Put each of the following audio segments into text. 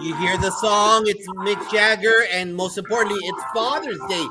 You hear the song, it's Mick Jagger, and most importantly, it's Father's Day.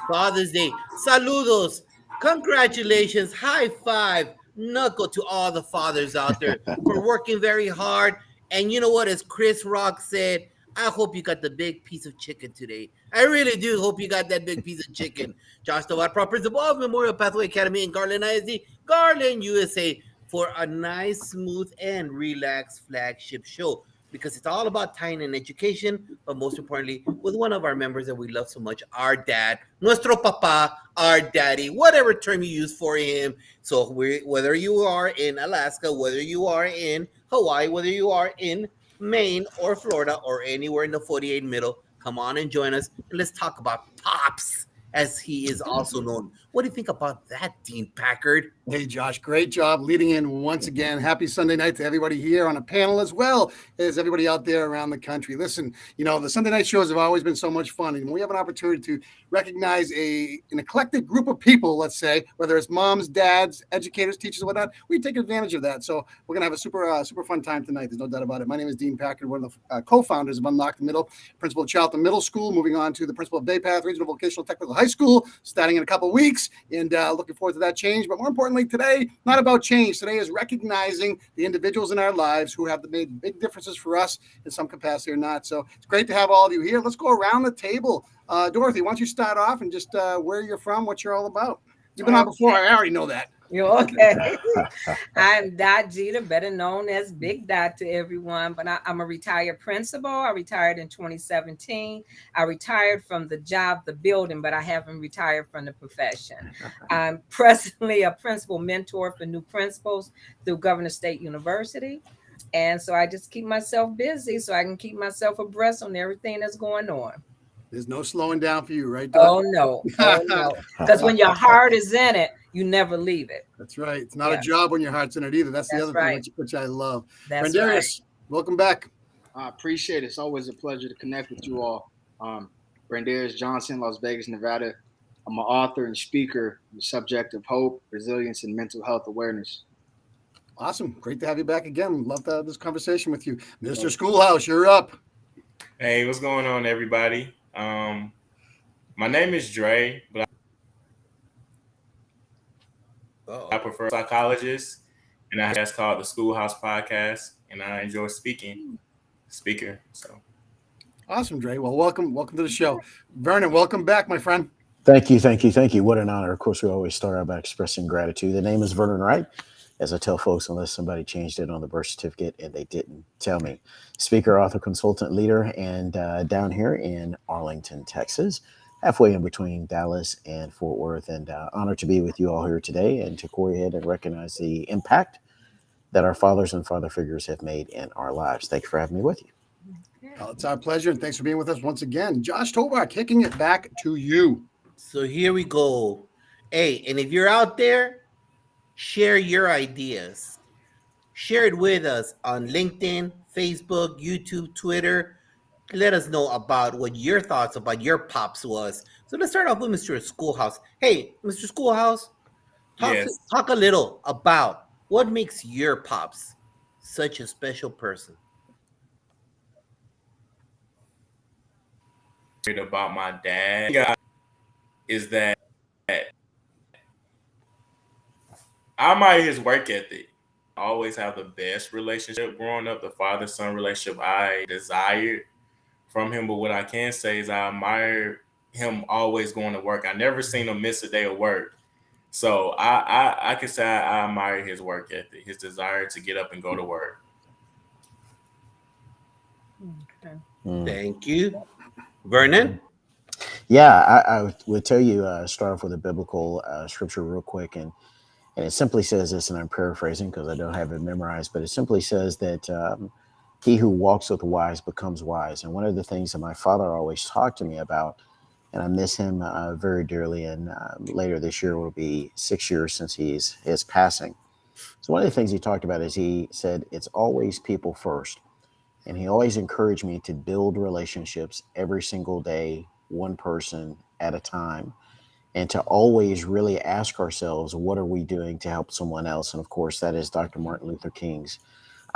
Father's Day. Saludos. Congratulations. High five. Knuckle to all the fathers out there for working very hard. And you know what? As Chris Rock said, I hope you got the big piece of chicken today. I really do hope you got that big piece of chicken. Josh Tovar, principal of Memorial Pathway Academy in Garland ISD, Garland, USA, for a nice, smooth, and relaxed flagship show because it's all about tying in education, but most importantly, with one of our members that we love so much, our dad, nuestro papa, our daddy, whatever term you use for him. So whether you are in Alaska, whether you are in Hawaii, whether you are in Maine or Florida or anywhere in the 48 middle, come on and join us and let's talk about Pops, as he is also known. What do you think about that, Dean Packard? Hey, Josh, great job leading in once again. Happy Sunday night to everybody here on a panel as well as everybody out there around the country. Listen, the Sunday night shows have always been so much fun. And we have an opportunity to recognize an eclectic group of people, let's say, whether it's moms, dads, educators, teachers, and whatnot. We take advantage of that. So we're going to have a super fun time tonight. There's no doubt about it. My name is Dean Packard, one of the co-founders of Unlock the Middle, principal of Charlton Middle School, moving on to the principal of Bay Path Regional Vocational Technical High School, starting in a couple of weeks, and looking forward to that change. But more importantly, today, not about change. Today is recognizing the individuals in our lives who have made big differences for us in some capacity or not. So it's great to have all of you here. Let's go around the table. Dorothy, why don't you start off and just where you're from, what you're all about? You've been on before. I already know that. You're okay. I'm Dot Jeter, better known as Big Dot to everyone, but I'm a retired principal. I retired in 2017. I retired from the job, the building, but I haven't retired from the profession. I'm presently a principal mentor for new principals through Governor State University. And so I just keep myself busy so I can keep myself abreast on everything that's going on. There's no slowing down for you, right, Doc? Oh, no. Because when your heart is in it, you never leave it. That's right. It's not a job when your heart's in it either. That's the other thing which I love. That's Brandarius, right. Welcome back. I appreciate it. It's always a pleasure to connect with you all. Brandarius Johnson, Las Vegas, Nevada. I'm an author and speaker on the subject of hope, resilience, and mental health awareness. Awesome. Great to have you back again. Love to have this conversation with you. Mr. Schoolhouse, you're up. Hey, what's going on, everybody? My name is Dre, but I prefer psychologists, and that's called the Schoolhouse Podcast, and I enjoy speaker. So awesome, Dre. Well, welcome to the show. Vernon, welcome back, my friend. Thank you. What an honor. Of course, we always start out by expressing gratitude. The name is Vernon Wright. As I tell folks, unless somebody changed it on the birth certificate and they didn't tell me. Speaker, author, consultant, leader, and down here in Arlington, Texas, halfway in between Dallas and Fort Worth. And honored to be with you all here today and to go ahead and recognize the impact that our fathers and father figures have made in our lives. Thanks for having me with you. Well, it's our pleasure, and thanks for being with us once again. Josh Tovar, kicking it back to you. So here we go. Hey, and if you're out there, share your ideas. Share it with us on LinkedIn, Facebook, YouTube, Twitter. Let us know about what your thoughts about your pops was. So let's start off with Mr. Schoolhouse. Hey, Mr. Schoolhouse, talk a little about what makes your pops such a special person. About my dad is that I admire his work ethic. I always have the best relationship growing up, the father-son relationship I desired from him. But what I can say is I admire him always going to work. I never seen him miss a day of work. So I can say I admire his work ethic, his desire to get up and go to work. Okay. Thank you. Vernon? Yeah, I would tell you, start off with a biblical scripture real quick. And it simply says this, and I'm paraphrasing because I don't have it memorized, but it simply says that he who walks with the wise becomes wise. And one of the things that my father always talked to me about, and I miss him very dearly, and later this year will be 6 years since his passing. So one of the things he talked about is he said, it's always people first. And he always encouraged me to build relationships every single day, one person at a time, and to always really ask ourselves, what are we doing to help someone else? And of course, that is Dr. Martin Luther King's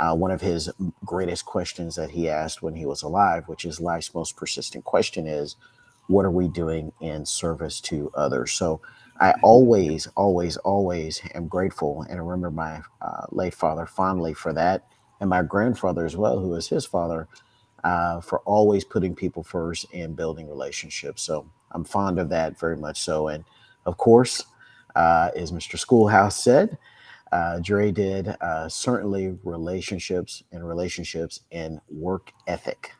one of his greatest questions that he asked when he was alive, which is life's most persistent question, is what are we doing in service to others? So I always, always, always am grateful and remember my late father fondly for that, and my grandfather as well, who was his father, for always putting people first and building relationships. So I'm fond of that very much so. And of course, as Mr. Schoolhouse said, Dre did certainly relationships and work ethic.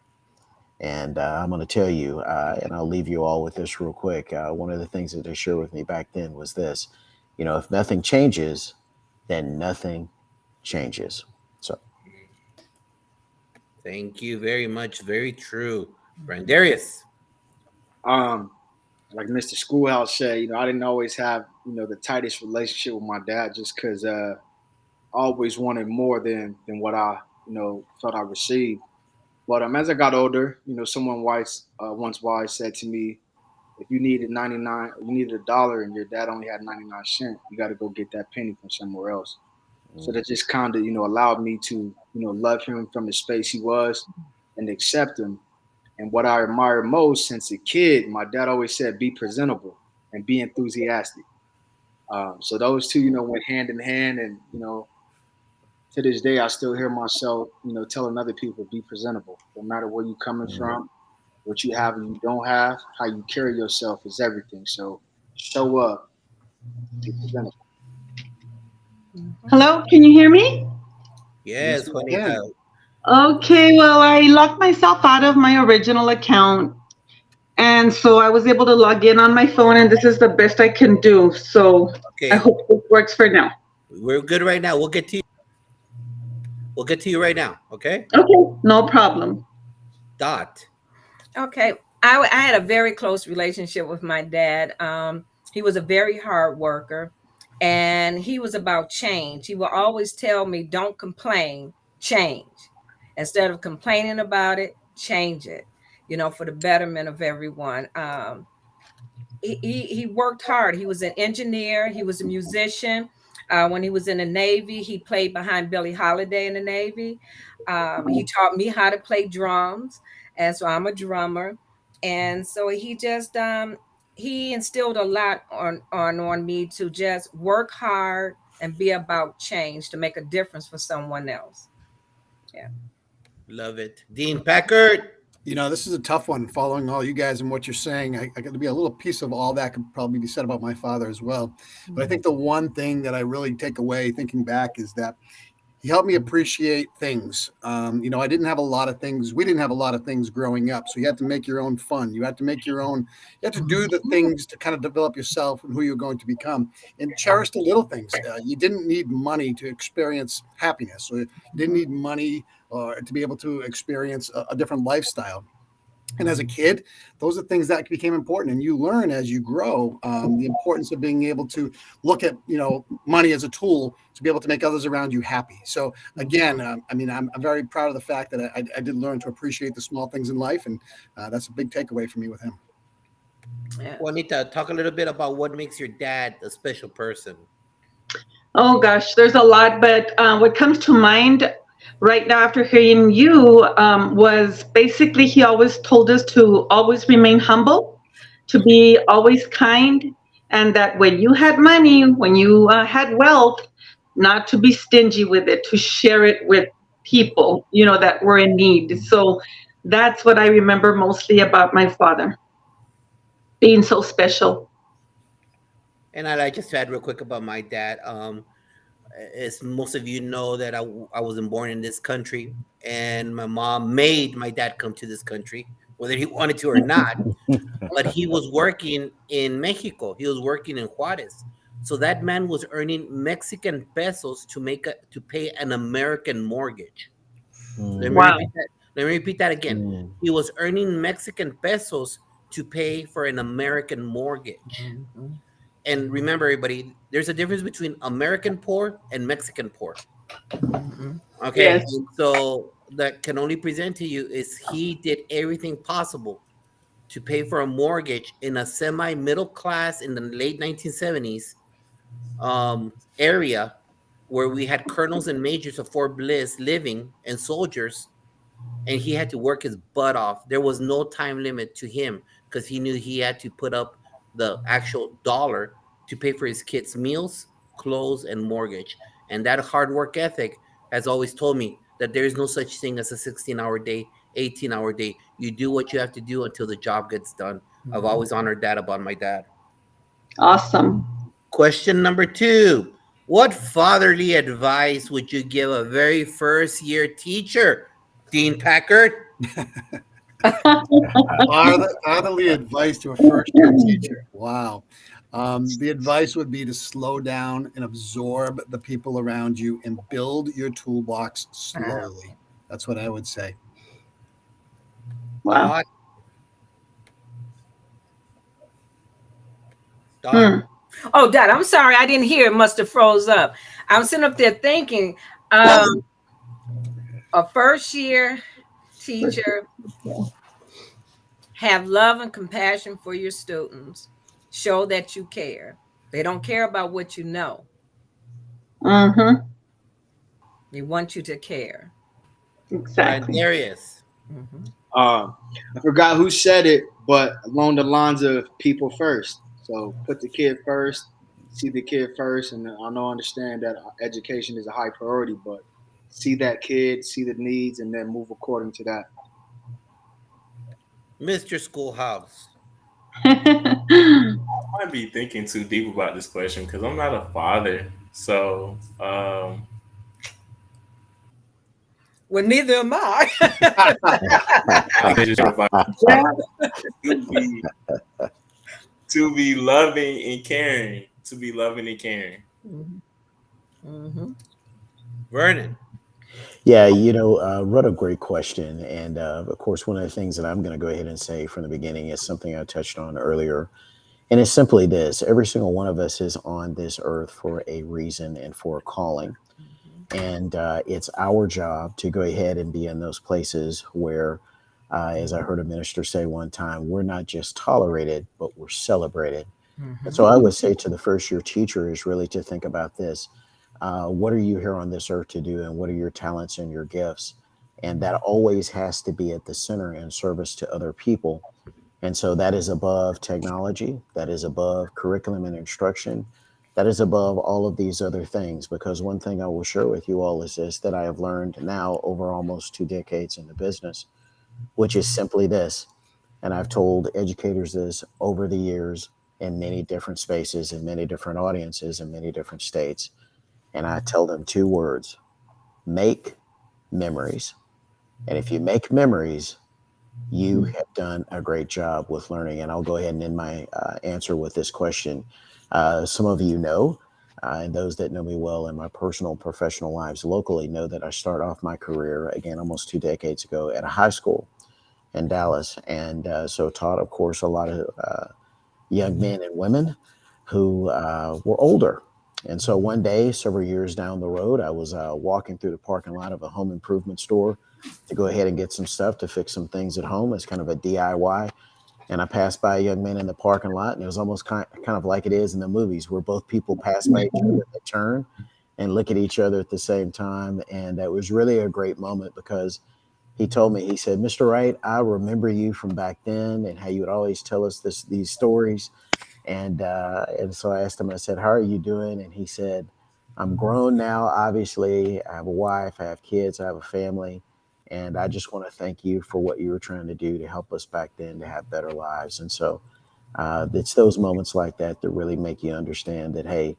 And I'm going to tell you, and I'll leave you all with this real quick. One of the things that they shared with me back then was this, if nothing changes, then nothing changes. So. Thank you very much. Very true. Brandarius. Like Mr. Schoolhouse said, I didn't always have, the tightest relationship with my dad just because I always wanted more than what I, felt I received. But as I got older, someone once wise said to me, if you needed $1 and your dad only had 99 cents, you got to go get that penny from somewhere else. So that just kind of, allowed me to, love him from the space he was and accept him. And what I admire most since a kid, my dad always said, be presentable and be enthusiastic. So those two, went hand in hand. And, to this day, I still hear myself, telling other people, be presentable. No matter where you're coming from, what you have and you don't have, how you carry yourself is everything. So show up, be presentable. Hello, can you hear me? Yes, Juanita. Okay, well, I locked myself out of my original account. And so I was able to log in on my phone, and this is the best I can do. So Okay. I hope it works for now. We're good right now. We'll get to you. We'll get to you right now. Okay. Okay, no problem. Dot. Okay. I had a very close relationship with my dad. He was a very hard worker, and he was about change. He would always tell me, don't complain, change. Instead of complaining about it, change it, for the betterment of everyone. He worked hard. He was an engineer. He was a musician. When he was in the Navy, he played behind Billie Holiday in the Navy. He taught me how to play drums. And so I'm a drummer. And so he just, he instilled a lot on me to just work hard and be about change to make a difference for someone else. Yeah. Love it. Dean Packard. This is a tough one following all you guys and what you're saying. I got to be a little piece of all that could probably be said about my father as well. But I think the one thing that I really take away thinking back is that he helped me appreciate things. I didn't have a lot of things. We didn't have a lot of things growing up. So you had to make your own fun. You had to make your own, you had to do the things to kind of develop yourself and who you're going to become and cherish the little things. You didn't need money to experience happiness. So you didn't need money or to be able to experience a different lifestyle. And as a kid, those are things that became important. And you learn as you grow the importance of being able to look at, money as a tool to be able to make others around you happy. So again, I'm very proud of the fact that I did learn to appreciate the small things in life. And that's a big takeaway for me with him. Yeah. Juanita, talk a little bit about what makes your dad a special person. Oh, gosh, there's a lot. But what comes to mind right now after hearing you was basically he always told us to always remain humble, to be always kind, and that when you had money, when you had wealth, not to be stingy with it, to share it with people, that were in need. So that's what I remember mostly about my father, being so special. And I just add real quick about my dad. As most of you know, that I wasn't born in this country, and my mom made my dad come to this country, whether he wanted to or not. But he was working in Mexico. He was working in Juarez. So that man was earning Mexican pesos to pay an American mortgage. Let me repeat that again. He was earning Mexican pesos to pay for an American mortgage. And remember, everybody, there's a difference between American poor and Mexican poor. Okay. Yes. So that can only present to you is he did everything possible to pay for a mortgage in a semi-middle class in the late 1970s area where we had colonels and majors of Fort Bliss living and soldiers, and he had to work his butt off. There was no time limit to him because he knew he had to put up the actual dollar to pay for his kids' meals, clothes, and mortgage. And that hard work ethic has always told me that there is no such thing as a 16-hour day, 18-hour day. You do what you have to do until the job gets done. I've always honored that about my dad. Awesome. Question number 2. What fatherly advice would you give a very first year teacher, Dean Packard? Fatherly advice to a first-year teacher. Wow. The advice would be to slow down and absorb the people around you and build your toolbox slowly. That's what I would say. Wow. Dot. Oh, Dad, I'm sorry. I didn't hear. It must have froze up. I'm sitting up there thinking, a first year teacher, have love and compassion for your students. Show that you care. They don't care about what you know. Mm-hmm. They want you to care. Exactly. Darius. I forgot who said it, but along the lines of people first. So put the kid first, see the kid first, and I know understand that education is a high priority, but see that kid, see the needs, and then move according to that. Mr. Schoolhouse. I might be thinking too deep about this question because I'm not a father. So, Well, neither am I. I think just to be loving and caring. To be loving and caring. Vernon. Yeah, what a great question. And of course, one of the things that I'm going to go ahead and say from the beginning is something I touched on earlier. And it's simply this: every single one of us is on this earth for a reason and for a calling. And it's our job to go ahead and be in those places where, as I heard a minister say one time, we're not just tolerated, but we're celebrated. And so I would say to the first year teacher is really to think about this. What are you here on this earth to do, and what are your talents and your gifts? And that always has to be at the center in service to other people. And so that is above technology, that is above curriculum and instruction, that is above all of these other things. Because one thing I will share with you all is this, that I have learned now over almost 2 decades in the business, which is simply this. And I've told educators this over the years in many different spaces, in many different audiences, in many different states. And I tell them 2 words: make memories. And if you make memories, you have done a great job with learning. And I'll go ahead and end my answer with this question. Some of you know, and those that know me well in my personal and professional lives locally know that I started off my career, again, almost 2 decades ago at a high school in Dallas. And so taught, of course, a lot of young men and women who were older. And so one day, several years down the road, I was walking through the parking lot of a home improvement store to go ahead and get some stuff to fix some things at home. It's kind of a DIY. And I passed by a young man in the parking lot, and it was almost kind of like it is in the movies, where both people pass by each other, they turn and look at each other at the same time. And that was really a great moment, because he told me, he said, "Mr. Wright, I remember you from back then and how you would always tell us these stories." And so I asked him, I said, "How are you doing?" And he said, "I'm grown now, obviously. I have a wife, I have kids, I have a family. And I just want to thank you for what you were trying to do to help us back then to have better lives." And so it's those moments like that that really make you understand that, hey,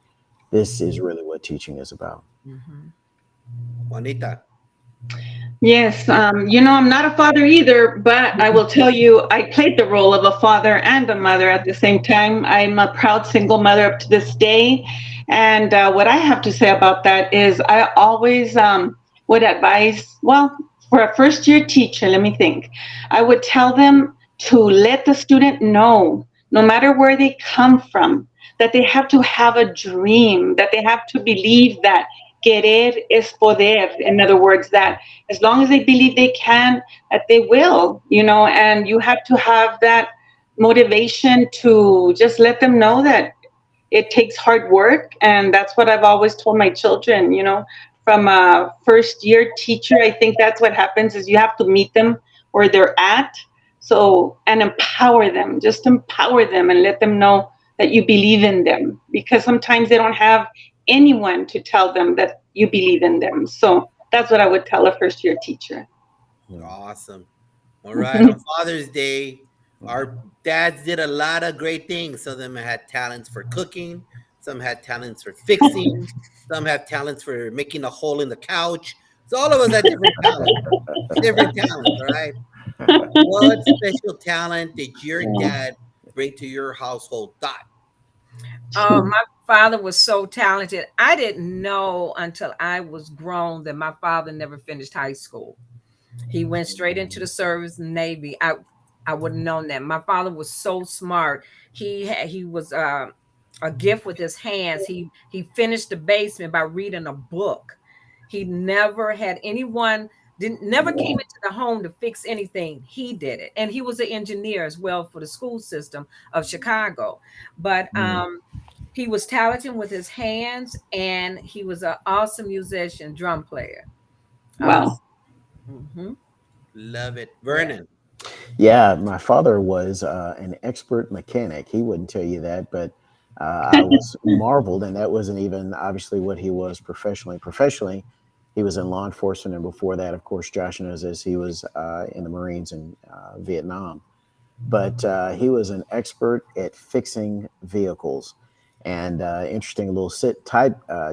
this is really what teaching is about. Juanita. Yes, I'm not a father either, but I will tell you, I played the role of a father and a mother at the same time. I'm a proud single mother up to this day. And what I have to say about that is I always would advise, for a first year teacher, let me think, I would tell them to let the student know, no matter where they come from, that they have to have a dream, that they have to believe that querer es poder. In other words, that as long as they believe they can, that they will, and you have to have that motivation to just let them know that it takes hard work, and that's what I've always told my children. From a first year teacher, I think that's what happens is you have to meet them where they're at. So, and empower them, just empower them and let them know that you believe in them, because sometimes they don't have anyone to tell them that you believe in them. So that's what I would tell a first year teacher. Awesome. All right. On Father's Day, our dads did a lot of great things. Some of them had talents for cooking, some had talents for fixing, some had talents for making a hole in the couch. So all of us had different talents. All right. What special talent did your dad bring to your household, Dot? Oh, my father was so talented. I didn't know until I was grown that my father never finished high school. He went straight into the service Navy. I wouldn't have known that. My father was so smart. He was a gift with his hands. He finished the basement by reading a book. He never had anyone never came into the home to fix anything. He did it. And he was an engineer as well for the school system of Chicago. But he was talented with his hands, and he was an awesome musician, drum player. Wow. Love it. Vernon. Yeah, my father was an expert mechanic. He wouldn't tell you that, but I was marveled, and that wasn't even obviously what he was professionally. Professionally, he was in law enforcement, and before that, of course, Josh knows this, he was in the Marines in Vietnam. But he was an expert at fixing vehicles. And interesting little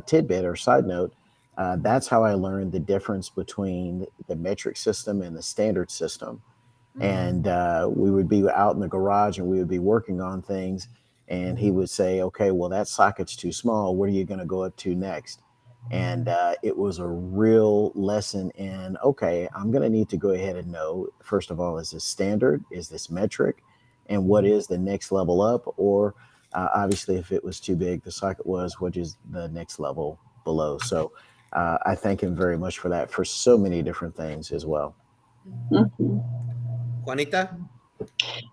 tidbit or side note, that's how I learned the difference between the metric system and the standard system. And we would be out in the garage and we would be working on things. And he would say, okay, well, that socket's too small. What are you going to go up to next? And it was a real lesson in, okay, I'm going to need to go ahead and know, first of all, is this standard? Is this metric? And what is the next level up? Or obviously, if it was too big, the socket was, what is the next level below? So I thank him very much for that, for so many different things as well. Juanita?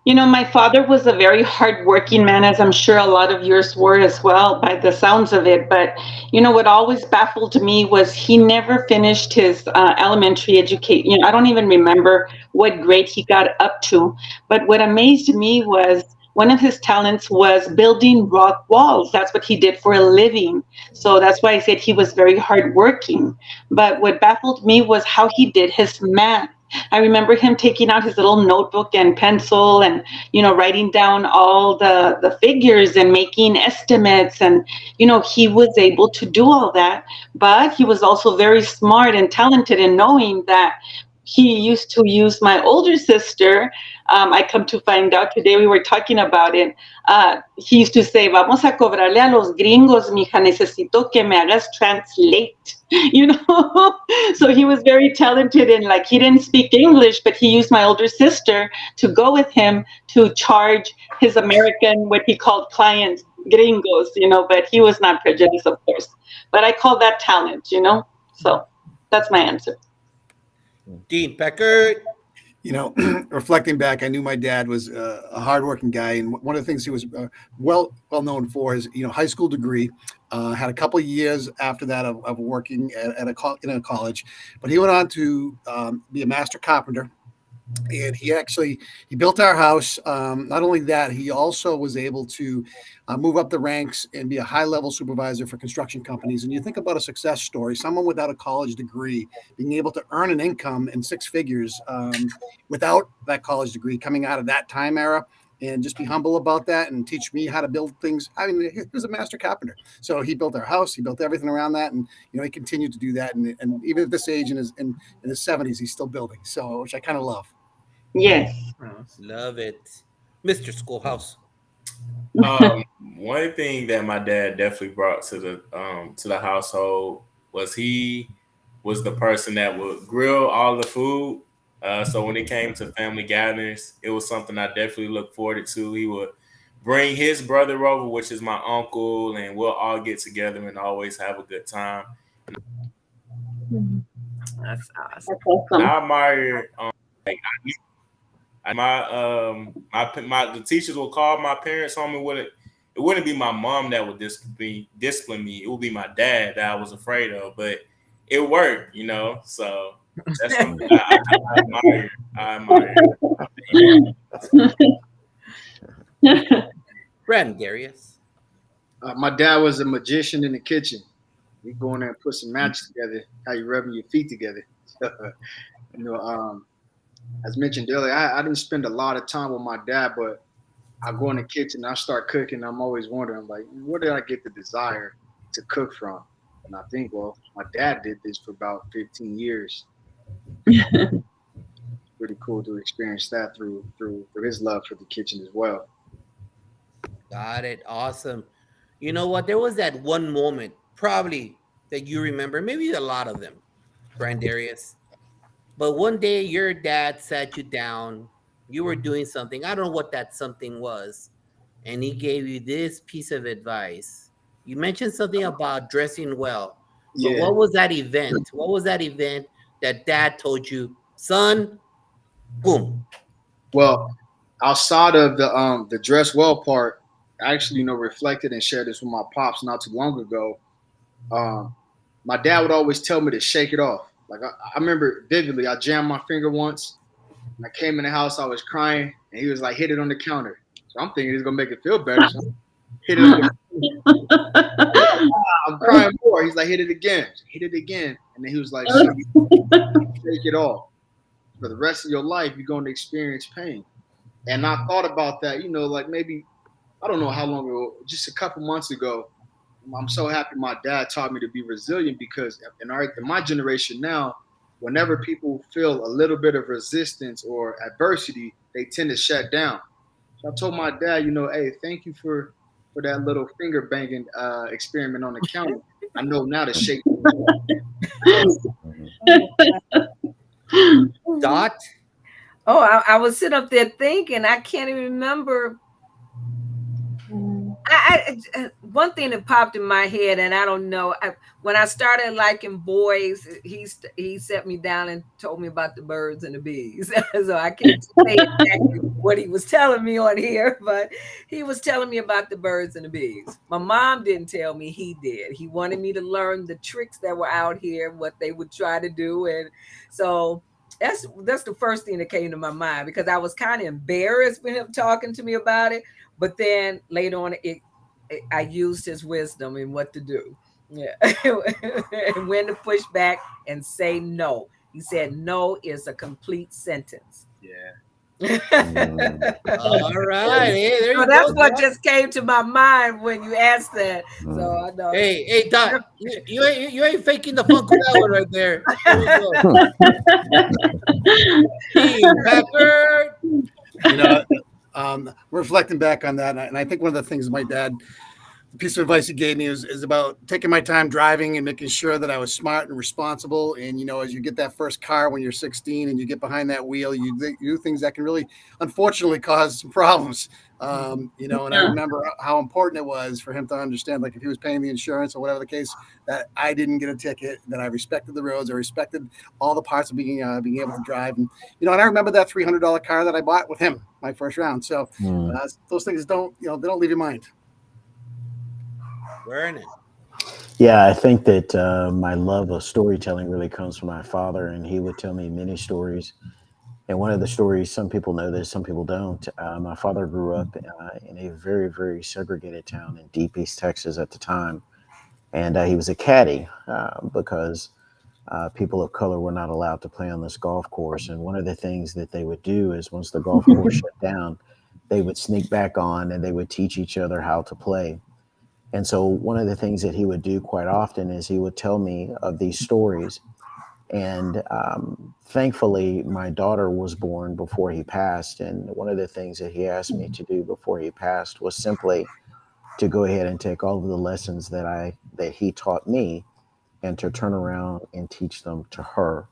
My father was a very hardworking man, as I'm sure a lot of yours were as well, by the sounds of it. But, what always baffled me was he never finished his elementary education. I don't even remember what grade he got up to. But what amazed me was one of his talents was building rock walls. That's what he did for a living. So that's why I said he was very hardworking. But what baffled me was how he did his math. I remember him taking out his little notebook and pencil and, writing down all the figures and making estimates. And, he was able to do all that. But he was also very smart and talented in knowing that he used to use my older sister. I come to find out today, we were talking about it. He used to say, vamos a cobrarle a los gringos, mija, necesito que me hagas translate. So he was very talented in, he didn't speak English, but he used my older sister to go with him to charge his American, what he called clients, gringos, but he was not prejudiced, of course. But I call that talent, So that's my answer. Dean Pecker. Reflecting back, I knew my dad was a hardworking guy, and one of the things he was well known for is high school degree. Had a couple of years after that of working in a college, but he went on to be a master carpenter. And he built our house. Not only that, he also was able to move up the ranks and be a high-level supervisor for construction companies. And you think about a success story, someone without a college degree being able to earn an income in six figures without that college degree, coming out of that time era, and just be humble about that and teach me how to build things. I mean, he was a master carpenter. So he built our house. He built everything around that. And, he continued to do that. And even at this age in his 70s, he's still building. So, which I kind of love. Yes. Love it. Mr. Schoolhouse. One thing that my dad definitely brought to the household was he was the person that would grill all the food. So when it came to family gatherings, it was something I definitely looked forward to. He would bring his brother over, which is my uncle, and we'll all get together and always have a good time. That's awesome. That's awesome. I admire the teachers will call my parents home and it wouldn't be my mom that would discipline me. It would be my dad that I was afraid of. But it worked, you know. So that's something I admire. Brandon Darius. My dad was a magician in the kitchen. We go in there and put some matches together. How you rubbing your feet together? You know, as mentioned earlier, I didn't spend a lot of time with my dad, but I go in the kitchen, I start cooking. I'm always wondering, like, where did I get the desire to cook from? And I think, well, my dad did this for about 15 years. Pretty cool to experience that through his love for the kitchen as well. Got it. Awesome. You know what? There was that one moment, probably that you remember, maybe a lot of them, Brandarius. But one day your dad sat you down, you were doing something. I don't know what that something was. And he gave you this piece of advice. You mentioned something about dressing well. But Yeah. what was that event? What was that event that dad told you, son, boom? Well, outside of the dress well part, I actually, reflected and shared this with my pops not too long ago. My dad would always tell me to shake it off. Like I remember vividly, I jammed my finger once. I came in the house, I was crying, and he was like, hit it on the counter. So I'm thinking he's gonna make it feel better. So hit it on the I'm crying more. He's like, hit it again. And then he was like, shake it off. For the rest of your life, you're going to experience pain. And I thought about that, like maybe, I don't know how long ago, just a couple months ago. I'm so happy my dad taught me to be resilient, because in my generation now, whenever people feel a little bit of resistance or adversity, they tend to shut down. So I told my dad, hey, thank you for that little finger banging experiment on the counter. I know now to shake. Dot? Oh, I was sitting up there thinking, I can't even remember. One thing that popped in my head, and I don't know, when I started liking boys, he set me down and told me about the birds and the bees. So I can't say exactly what he was telling me on here, but he was telling me about the birds and the bees. My mom didn't tell me, he did. He wanted me to learn the tricks that were out here, what they would try to do. And so that's the first thing that came to my mind, because I was kind of embarrassed with him talking to me about it. But then later on, I used his wisdom in what to do. Yeah. And when to push back and say no. He said no is a complete sentence. Yeah. All right. Hey, there So you that's go, what Dot. just came to my mind when you asked that. So I know. Hey, Dot, you ain't faking the funk with that one right there. There we go. Team Packard. Reflecting back on that, and I think one of the things my dad, the piece of advice he gave me is about taking my time driving and making sure that I was smart and responsible. And, as you get that first car when you're 16 and you get behind that wheel, you do things that can really, unfortunately, cause some problems. And I remember how important it was for him to understand, like if he was paying the insurance or whatever the case, that I didn't get a ticket, that I respected the roads, I respected all the parts of being able to drive. And, and I remember that $300 car that I bought with him, my first round. So those things don't leave your mind. Vernon. Yeah, I think that my love of storytelling really comes from my father, and he would tell me many stories. And one of the stories, some people know this, some people don't. My father grew up in a very, very segregated town in deep East Texas at the time. And he was a caddy because people of color were not allowed to play on this golf course. And one of the things that they would do is once the golf course shut down, they would sneak back on and they would teach each other how to play. And so one of the things that he would do quite often is he would tell me of these stories. And thankfully, my daughter was born before he passed. And one of the things that he asked me to do before he passed was simply to go ahead and take all of the lessons that he taught me and to turn around and teach them to her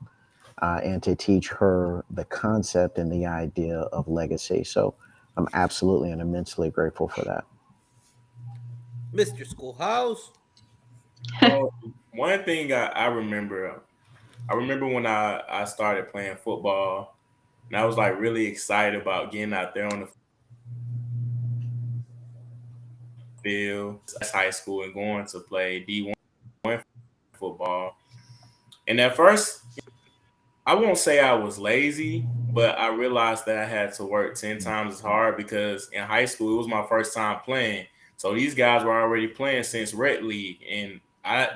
and to teach her the concept and the idea of legacy. So I'm absolutely and immensely grateful for that. Mr. Schoolhouse. Well, one thing I remember when I started playing football, and I was like really excited about getting out there on the field. That's high school and going to play D1 football. And at first, I won't say I was lazy, but I realized that I had to work 10 times as hard because in high school, it was my first time playing. So these guys were already playing since Red League, and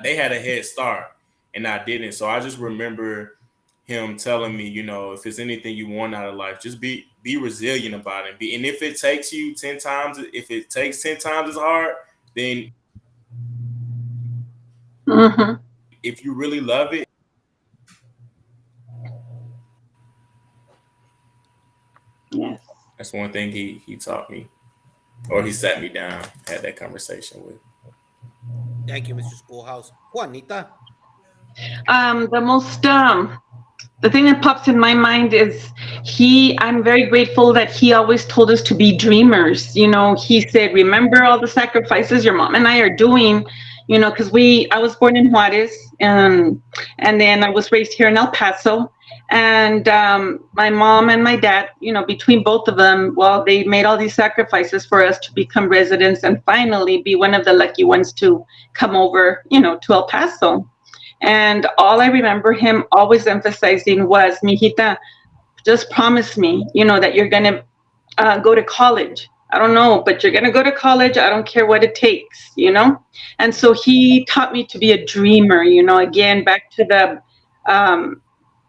they had a head start, and I didn't. So I just remember him telling me, if it's anything you want out of life, just be resilient about it. And if it takes you 10 times, if it takes 10 times as hard, then if you really love it. Yes. That's one thing he taught me, or he sat me down, had that conversation with. Thank you, Mr. Schoolhouse. Juanita. The thing that pops in my mind is I'm very grateful that he always told us to be dreamers. He said, remember all the sacrifices your mom and I are doing, because I was born in Juarez, and then I was raised here in El Paso. And my mom and my dad, between both of them, they made all these sacrifices for us to become residents and finally be one of the lucky ones to come over, to El Paso. And all I remember him always emphasizing was, mijita, just promise me, that you're going to go to college. I don't know, but you're going to go to college. I don't care what it takes, And so he taught me to be a dreamer, again, back to the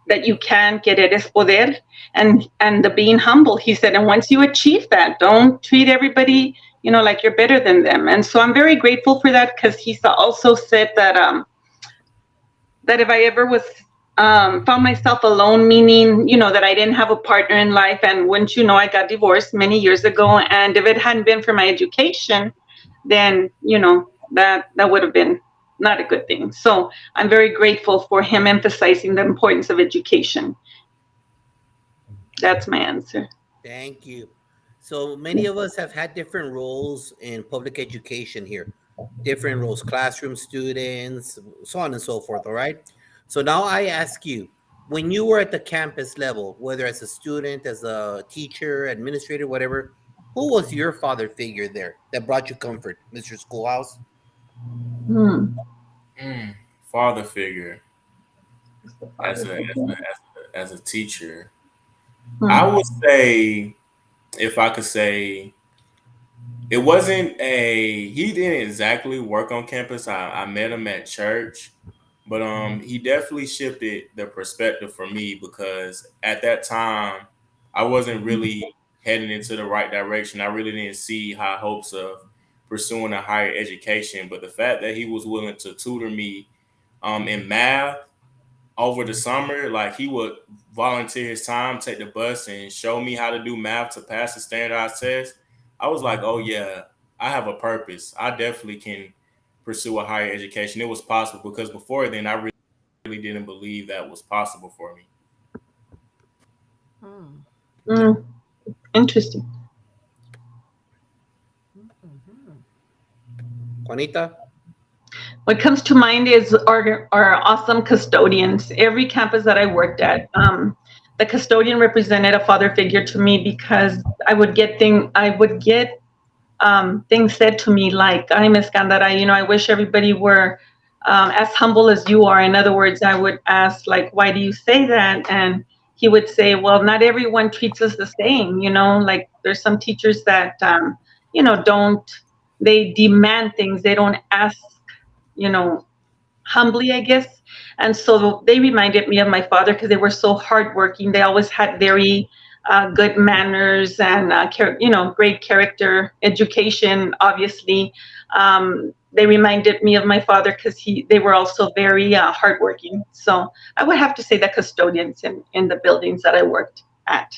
that you can querer es poder, and the being humble. He said, and once you achieve that, don't treat everybody, like you're better than them. And so I'm very grateful for that, because he also said that that if I ever was found myself alone, meaning, that I didn't have a partner in life, and wouldn't you know, I got divorced many years ago, and if it hadn't been for my education, then, that would have been not a good thing. So I'm very grateful for him emphasizing the importance of education. That's my answer. Thank you. So many of us have had different roles in public education here, different roles, classroom students, so on and so forth. All right. So now I ask you, when you were at the campus level, whether as a student, as a teacher, administrator, whatever, who was your father figure there that brought you comfort, Mr. Schoolhouse? Father figure as a teacher. I would say, if I could say, it wasn't he didn't exactly work on campus. I met him at church, but he definitely shifted the perspective for me, because at that time I wasn't really heading into the right direction. I really didn't see high hopes of pursuing a higher education, but the fact that he was willing to tutor me in math over the summer, like he would volunteer his time, take the bus, and show me how to do math to pass the standardized test. I was like, oh yeah, I have a purpose. I definitely can pursue a higher education. It was possible, because before then I really didn't believe that was possible for me. Interesting. Juanita? What comes to mind is our awesome custodians. Every campus that I worked at, the custodian represented a father figure to me, because I would get things said to me like, "Ay, Miss Gandara, I wish everybody were as humble as you are." In other words, I would ask, like, "Why do you say that?" And he would say, "Well, not everyone treats us the same. Like there's some teachers that, they demand things. They don't ask, humbly, I guess." And so they reminded me of my father, because they were so hardworking. They always had very good manners and, great character, education, obviously. They reminded me of my father because they were also very hardworking. So I would have to say the custodians in the buildings that I worked at.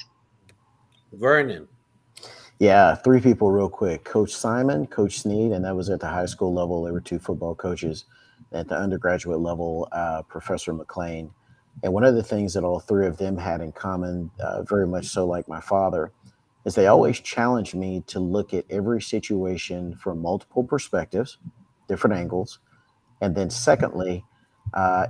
Vernon. Yeah, three people real quick. Coach Simon, Coach Sneed, and that was at the high school level. There were two football coaches. At the undergraduate level, Professor McLean. And one of the things that all three of them had in common, very much so like my father, is they always challenged me to look at every situation from multiple perspectives, different angles, and then secondly,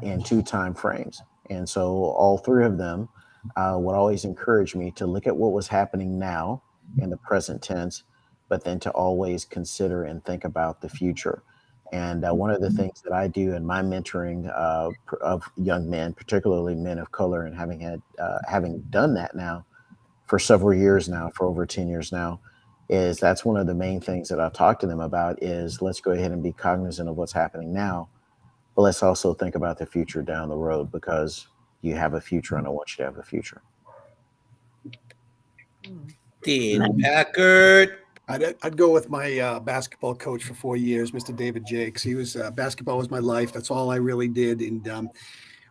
in 2 time frames. And so all three of them would always encourage me to look at what was happening now in the present tense, but then to always consider and think about the future. And one of the things that I do in my mentoring of young men, particularly men of color, and having done that now for several years now, for over 10 years now, is that's one of the main things that I'll talk to them about is let's go ahead and be cognizant of what's happening now, but let's also think about the future down the road, because you have a future and I want you to have a future. Dean Packard. I'd go with my basketball coach for 4 years, Mr. David Jakes. He was basketball was my life. That's all I really did. And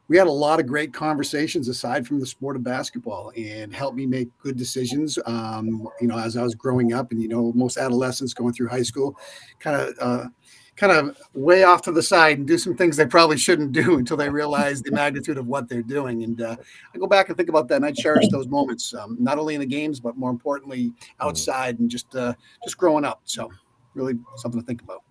we had a lot of great conversations aside from the sport of basketball, and helped me make good decisions. As I was growing up, and most adolescents going through high school, kind of way off to the side and do some things they probably shouldn't do until they realize the magnitude of what they're doing. And I go back and think about that, and I cherish those moments, not only in the games, but more importantly outside and just growing up. So really something to think about.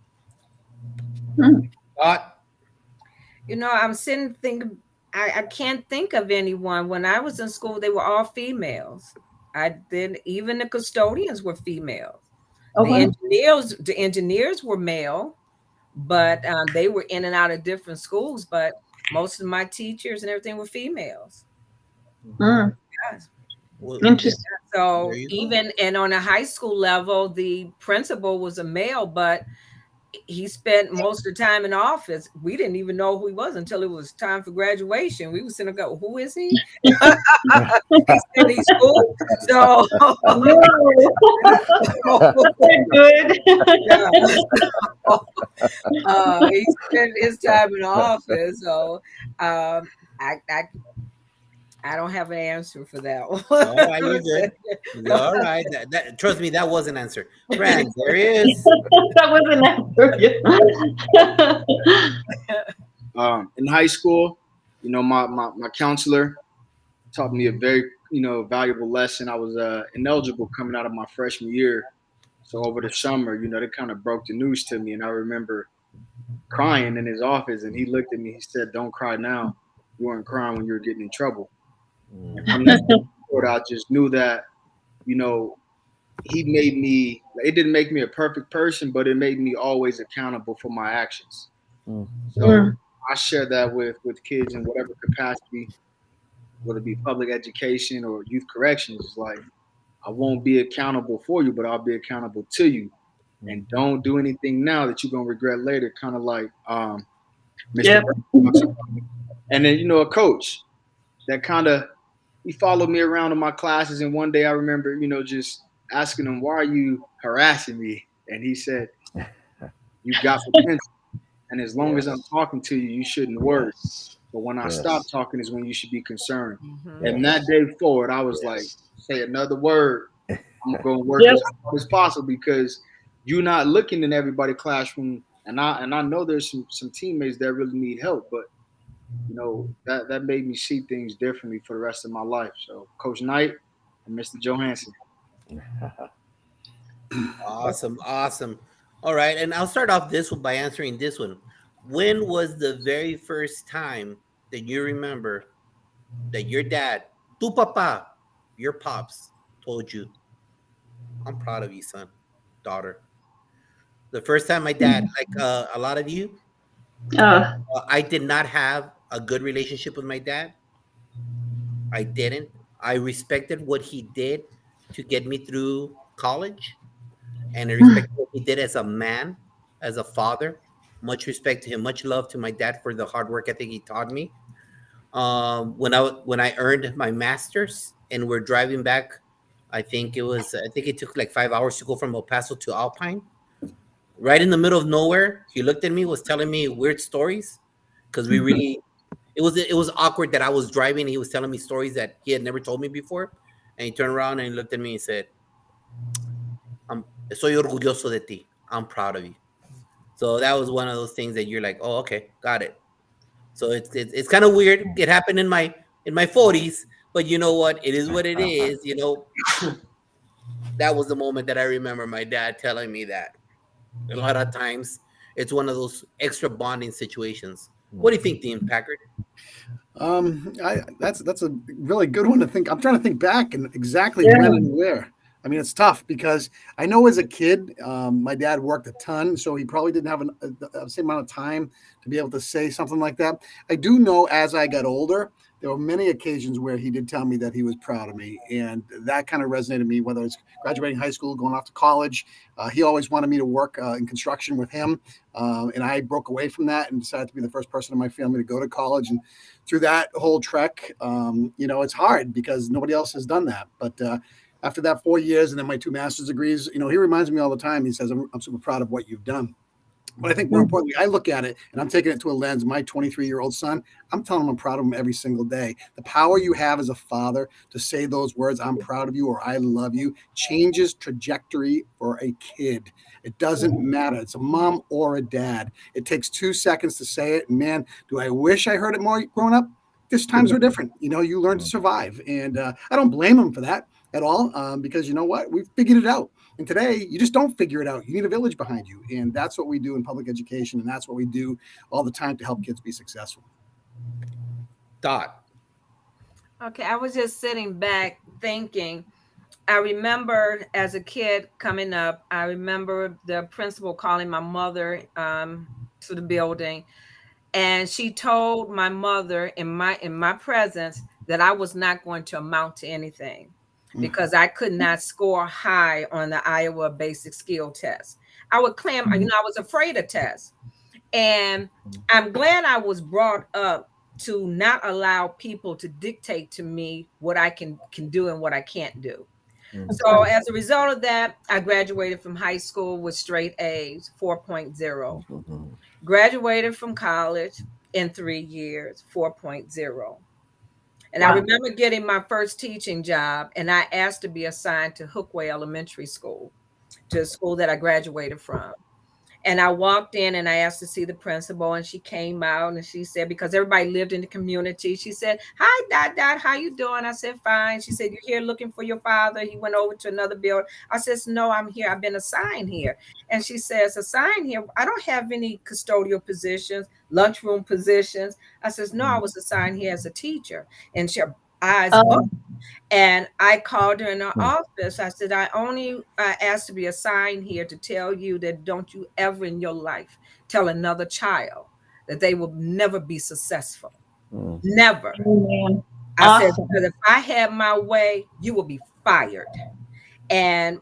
I'm sitting thinking, I can't think of anyone. When I was in school, they were all females. Even the custodians were females. The engineers were male, but they were in and out of different schools. But most of my teachers and everything were females. Yes. Interesting. So and on a high school level, the principal was a male, but he spent most of the time in the office. We didn't even know who he was until it was time for graduation. We were sitting there, who is he? He's in his school. So good. He spent his time in the office. So I don't have an answer for that one. All right, you're good. All right. Trust me, that was an answer. Brand, there he is. That was an answer. In high school, my counselor taught me a very, valuable lesson. I was ineligible coming out of my freshman year. So over the summer, they kind of broke the news to me. And I remember crying in his office, and he looked at me, he said, "Don't cry now. You weren't crying when you were getting in trouble." And from that point, I just knew that, he made me, it didn't make me a perfect person, but it made me always accountable for my actions. So I share that with kids in whatever capacity, whether it be public education or youth corrections. It's like, I won't be accountable for you, but I'll be accountable to you. And don't do anything now that you're going to regret later. Kind of like Mr. And then, a coach that kind of, he followed me around in my classes. And one day I remember, just asking him, "Why are you harassing me?" And he said, "You got potential. And as long as I'm talking to you, you shouldn't worry. But when I stop talking is when you should be concerned." And that day forward, I was like, say another word, I'm going to work as hard as possible, because you're not looking in everybody's classroom. And I know there's some teammates that really need help, but that made me see things differently for the rest of my life. So Coach Knight and Mr. Johansson. Awesome. All right, and I'll start off this one by answering this one. When was the very first time that you remember that your dad, tu papa, your pops, told you, "I'm proud of you, son, daughter"? The first time my dad, like a lot of you, I did not have a good relationship with my dad. I didn't. I respected what he did to get me through college, and I respected what he did as a man, as a father. Much respect to him. Much love to my dad for the hard work ethic he taught me. When I earned my master's and we're driving back, I think it took like 5 hours to go from El Paso to Alpine. Right in the middle of nowhere, he looked at me, was telling me weird stories, because it was awkward that I was driving and he was telling me stories that he had never told me before. And he turned around and he looked at me and said, "Estoy orgulloso de ti. I'm proud of you." So that was one of those things that you're like, "Oh, okay, got it." So it's kind of weird. It happened in my 40s, but you know what? It is what it is. That was the moment that I remember my dad telling me that. A lot of times, it's one of those extra bonding situations. What do you think, Dean Packard? That's a really good one to think. I'm trying to think back and exactly when and where. I mean, it's tough because I know as a kid, my dad worked a ton, so he probably didn't have the same amount of time to be able to say something like that. I do know as I got older, there were many occasions where he did tell me that he was proud of me, and that kind of resonated with me, whether it's graduating high school, going off to college. He always wanted me to work in construction with him, and I broke away from that and decided to be the first person in my family to go to college. And through that whole trek, it's hard because nobody else has done that. But after that 4 years and then my 2 master's degrees, he reminds me all the time. He says, I'm super proud of what you've done. But I think more importantly, I look at it and I'm taking it to a lens. My 23-year-old son, I'm telling him I'm proud of him every single day. The power you have as a father to say those words, I'm proud of you or I love you, changes trajectory for a kid. It doesn't matter. It's a mom or a dad. It takes 2 seconds to say it. And man, do I wish I heard it more growing up? This times were different. You learn to survive. And I don't blame him for that at all, because you know what? We've figured it out. And today, you just don't figure it out. You need a village behind you. And that's what we do in public education. And that's what we do all the time to help kids be successful. Dot. Okay, I was just sitting back thinking. I remember as a kid coming up, I remember the principal calling my mother to the building. And she told my mother in my presence that I was not going to amount to anything because I could not score high on the Iowa basic skill test. I would claim, I was afraid of tests. And I'm glad I was brought up to not allow people to dictate to me what I can do and what I can't do. So as a result of that, I graduated from high school with straight A's, 4.0. Graduated from college in 3 years, 4.0. And I remember getting my first teaching job, and I asked to be assigned to Hookway Elementary School, to a school that I graduated from. And I walked in and I asked to see the principal, and she came out and she said, because everybody lived in the community, she said, "Hi, Dot, how you doing?" I said, "Fine." She said, "You're here looking for your father. He went over to another building." I said, "No, I'm here. I've been assigned here." And she says, "Assigned here? I don't have any custodial positions, lunchroom positions." I says, "No, I was assigned here as a teacher." And she eyes bugged. And I called her in her office. I said, "I only asked to be assigned here to tell you that don't you ever in your life tell another child that they will never be successful. Never." I said, "Because if I had my way, you will be fired." And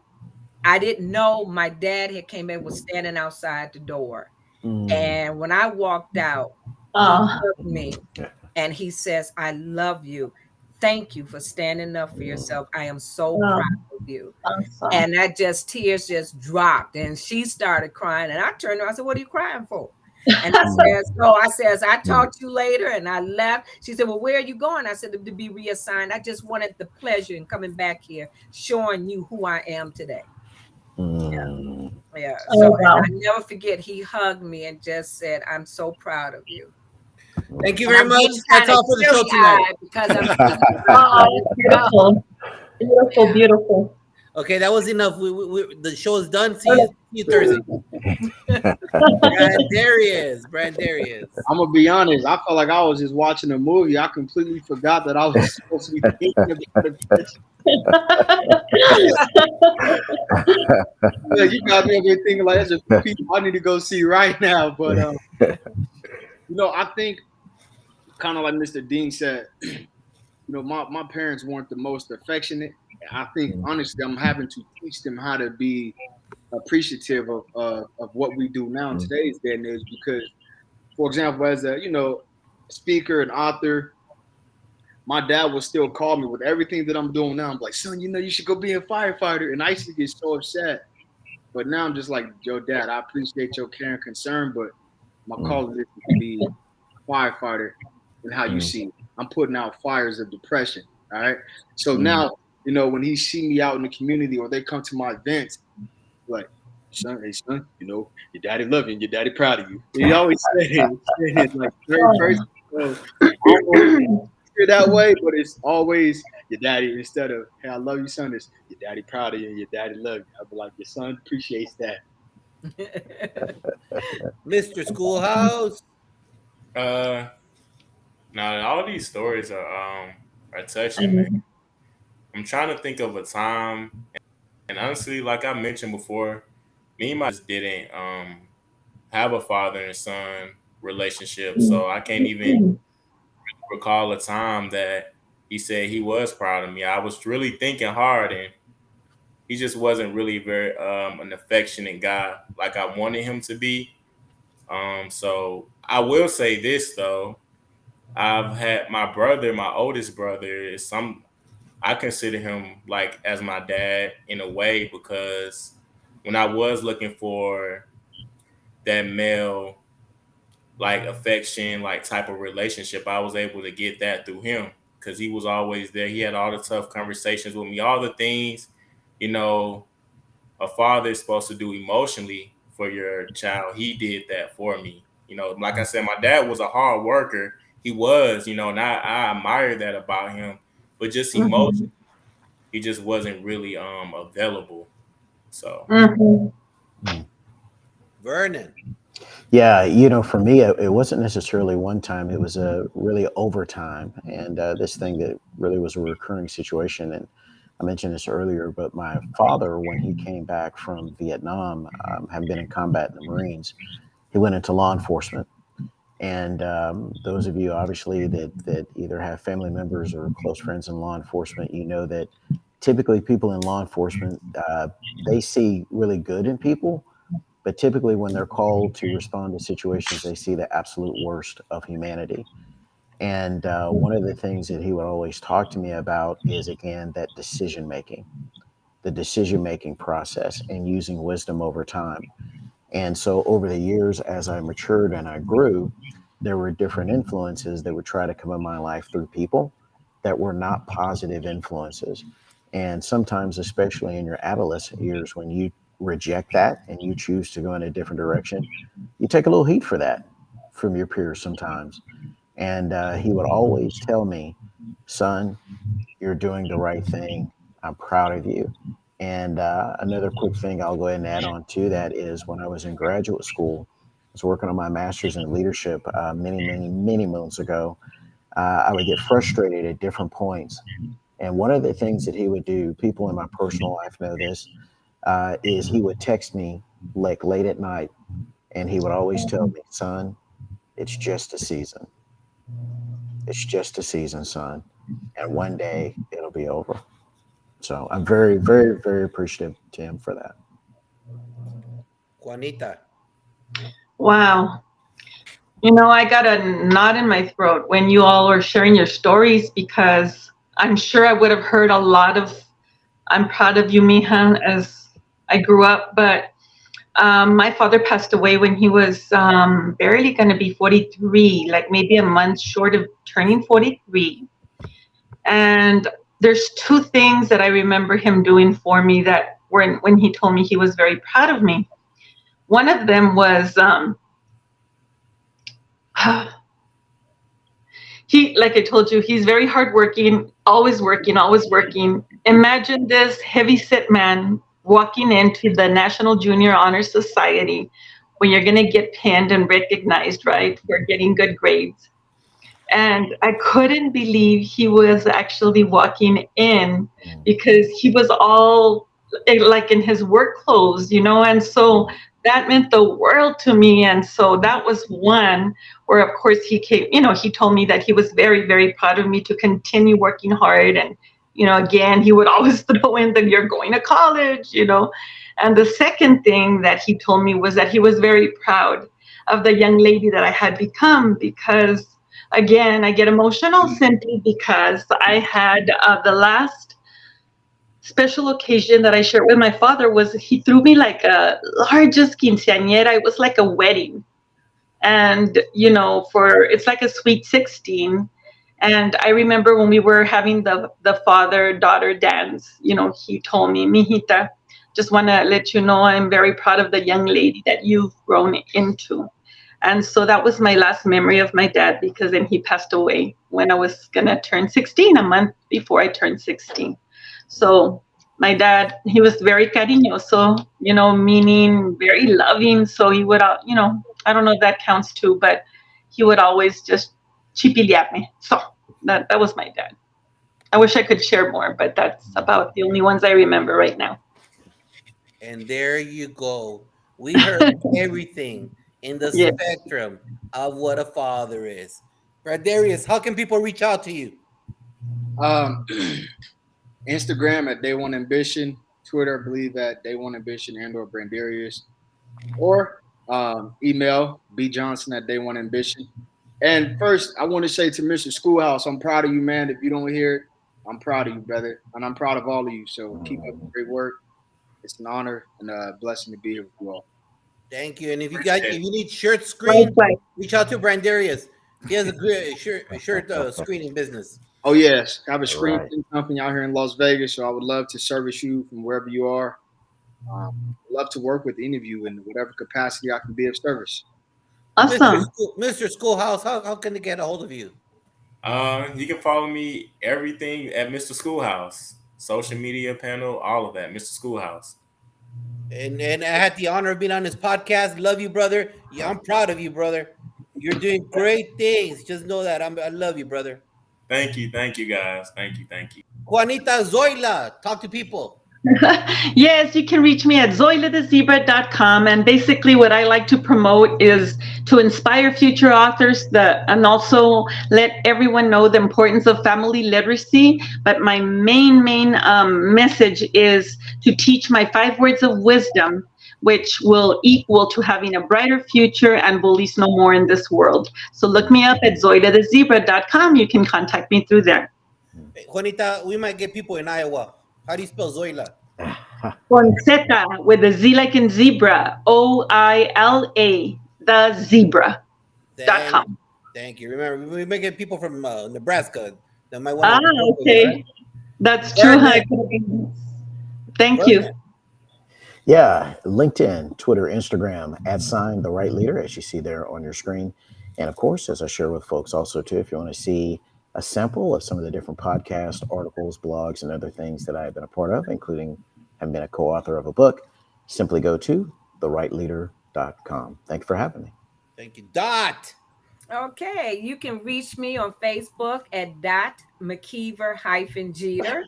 I didn't know my dad had came in, was standing outside the door. And when I walked out, he looked at me and he says, "I love you. Thank you for standing up for yourself. I am so proud of you." And that just tears just dropped. And she started crying. And I turned to her, I said, "What are you crying for?" And I says, "I talk to you later." And I left. She said, "Well, where are you going?" I said, "To be reassigned. I just wanted the pleasure in coming back here, showing you who I am today." Yeah. So I never forget, he hugged me and just said, "I'm so proud of you." Thank you very much. That's all for the show tonight. Because I'm beautiful, beautiful. Okay, that was enough. The show is done. See you Thursday. Brand Darius. I'm gonna be honest. I felt like I was just watching a movie. I completely forgot that I was supposed to be thinking about it. Yeah, you got me over here thinking like, "That's a people I need to go see right now." But I think, kind of like Mr. Dean said, my parents weren't the most affectionate. I think honestly, I'm having to teach them how to be appreciative of what we do now in today's day and age. Because, for example, as a speaker and author, my dad would still call me with everything that I'm doing now. I'm like, "Son, you should go be a firefighter." And I used to get so upset. But now I'm just like, "Yo, Dad, I appreciate your care and concern, but my call is to be a firefighter and how you see it. I'm putting out fires of depression." All right. So now, when he see me out in the community or they come to my events, like, "Hey son, your daddy love you and your daddy proud of you." He always say it like very personal. That way, but it's always your daddy instead of, "Hey, I love you, son." It's your daddy proud of you and your daddy love you. I'll be like, "Your son appreciates that." Mr. Schoolhouse. Now all these stories are touching me. I'm trying to think of a time And honestly, like I mentioned before, me and my just didn't have a father and son relationship, so I can't even recall a time that he said he was proud of me. I was really thinking hard, and he just wasn't really very an affectionate guy like I wanted him to be. So I will say this though, I've had my brother, my oldest brother, is some I consider him like as my dad in a way because when I was looking for that male like affection, like type of relationship, I was able to get that through him because he was always there. He had all the tough conversations with me, all the things, you know, a father is supposed to do emotionally for your child. He did that for me. You know, like I said, my dad was a hard worker. He was, you know, and I admire that about him. But just emotion, he just wasn't really available. So Vernon. Yeah, you know, for me, it wasn't necessarily one time. It was a really over time, and this thing that really was a recurring situation. And I mentioned this earlier, but my father, when he came back from Vietnam, having been in combat in the Marines, he went into law enforcement. And those of you, obviously, that either have family members or close friends in law enforcement, you know that typically people in law enforcement, they see really good in people. But typically, when they're called to respond to situations, they see the absolute worst of humanity. And one of the things that he would always talk to me about is, again, that the decision making process and using wisdom over time. And so over the years, as I matured and I grew, there were different influences that would try to come in my life through people that were not positive influences. And sometimes, especially in your adolescent years, when you reject that and you choose to go in a different direction, you take a little heat for that from your peers sometimes. And he would always tell me, son, you're doing the right thing. I'm proud of you. And another quick thing I'll go ahead and add on to that is when I was in graduate school, I was working on my master's in leadership many moons ago. I would get frustrated at different points. And one of the things that he would do, people in my personal life know this, is he would text me like late at night, and he would always tell me, son, it's just a season. It's just a season, son. And one day it'll be over. So I'm very, very, very appreciative to him for that. Juanita. Wow. You know, I got a knot in my throat when you all were sharing your stories, because I'm sure I would have heard a lot of, I'm proud of you, mija, as I grew up. But my father passed away when he was barely going to be 43, like maybe a month short of turning 43. And there's two things that I remember him doing for me that were when he told me he was very proud of me. One of them was he, like I told you, he's very hardworking, always working, always working. Imagine this heavy-set man walking into the National Junior Honor Society when you're going to get pinned and recognized, right, for getting good grades. And I couldn't believe he was actually walking in, because he was all like in his work clothes, you know, and so that meant the world to me. And so that was one where, of course, he came, you know, he told me that he was very, very proud of me to continue working hard. And, you know, again, he would always throw in that you're going to college, you know. And the second thing that he told me was that he was very proud of the young lady that I had become, because again, I get emotional simply because I had the last special occasion that I shared with my father was he threw me like a largest quinceañera. It was like a wedding. And, you know, it's like a sweet 16. And I remember when we were having the father-daughter dance, you know, he told me, mijita, just want to let you know I'm very proud of the young lady that you've grown into. And so that was my last memory of my dad, because then he passed away when I was going to turn 16, a month before I turned 16. So my dad, he was very cariñoso, you know, meaning very loving. So he would, you know, I don't know if that counts too, but he would always just chipilearme. So that was my dad. I wish I could share more, but that's about the only ones I remember right now. And there you go. We heard everything in the Yes. spectrum of what a father is. Bradarius, how can people reach out to you? Instagram at Day One Ambition, Twitter, I believe at Day One Ambition and/or Brandarius, or email bjohnson@dayoneambition. And first, I want to say to Mr. Schoolhouse, I'm proud of you, man. If you don't hear it, I'm proud of you, brother, and I'm proud of all of you. So keep up the great work. It's an honor and a blessing to be here with you all. Thank you. And if you need shirt screen, Likewise. reach out to Brandarius. He has a good shirt screening business. Oh yes, I have a screen Right. company out here in Las Vegas, so I would love to service you from wherever you are. Love to work with any of you in whatever capacity I can be of service. Awesome. Mr. Schoolhouse, how can they get a hold of you? You can follow me everything at Mr. Schoolhouse, social media panel, all of that, Mr. Schoolhouse. And I had the honor of being on this podcast. Love you, brother. Yeah, I'm proud of you, brother. You're doing great things. Just know that I love you, brother. Thank you, guys. Thank you. Juanita Zoila, talk to people. Yes, you can reach me at zoilethezebra.com. And basically what I like to promote is to inspire future authors and also let everyone know the importance of family literacy. But my main message is to teach my 5 words of wisdom, which will equal to having a brighter future and bullies no more in this world. So look me up at zoilethezebra.com. You can contact me through there. Juanita, we might get people in Iowa. How do you spell Zoila? Con Zeta, with a Z like in zebra, OILA, the zebra.com. Thank you. Remember, we may get people from Nebraska that might want to. Okay. Right? That's true. Bernard. Thank you. Yeah, LinkedIn, Twitter, Instagram, @The Right Leader, as you see there on your screen. And of course, as I share with folks also too, if you want to see a sample of some of the different podcasts, articles, blogs, and other things that I've been a part of, including having been a co-author of a book, simply go to therightleader.com. Thank you for having me. Thank you. Dot. Okay, you can reach me on Facebook at .mckeever-Jeter.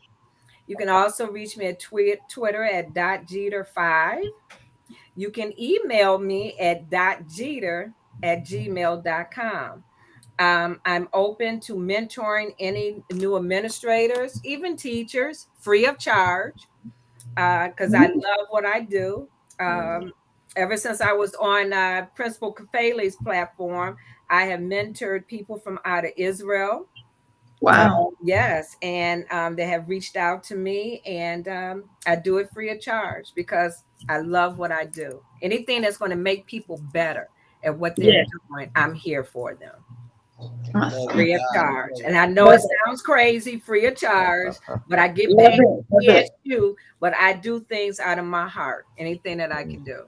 You can also reach me at Twitter at .Jeter5. You can email me at .Jeter@gmail.com. I'm open to mentoring any new administrators, even teachers, free of charge, because I love what I do. Ever since I was on Principal Kafali's platform, I have mentored people from out of Israel. Wow. Yes, and they have reached out to me, and I do it free of charge because I love what I do. Anything that's going to make people better at what they're doing, I'm here for them. Free of charge. And I know it sounds crazy, free of charge, but I get paid too. But I do things out of my heart. Anything that I can do.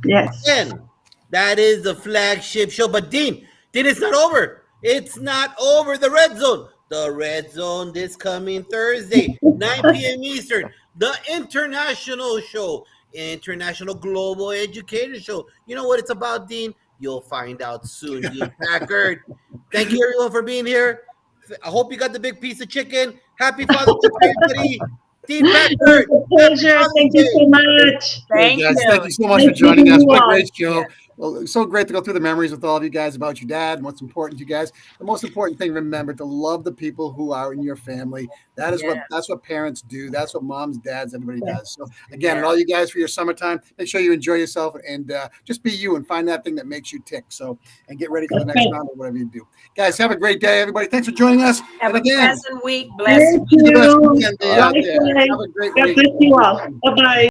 Yes. And that is the flagship show. But Dean, it's not over. It's not over. The Red Zone. The Red Zone this coming Thursday, 9 p.m. Eastern. The international show. International Global Educator Show. You know what it's about, Dean? You'll find out soon, Dean Packard. Thank you, everyone, for being here. I hope you got the big piece of chicken. Happy Father's Day, everybody. Dean Packard. Pleasure. Thank you so much. Thank you. Thank you so much for joining us. What a great show. Well, it's so great to go through the memories with all of you guys about your dad and what's important to you guys. The most important thing, remember to love the people who are in your family. That's what parents do. That's what moms, dads, everybody does. So again, and all you guys for your summertime, make sure you enjoy yourself and just be you and find that thing that makes you tick. So, and get ready for the next round or whatever you do. Guys, have a great day, everybody. Thanks for joining us. Have and a again, pleasant week. Bless Thank you. have a great God week. bless you all. Bye-bye.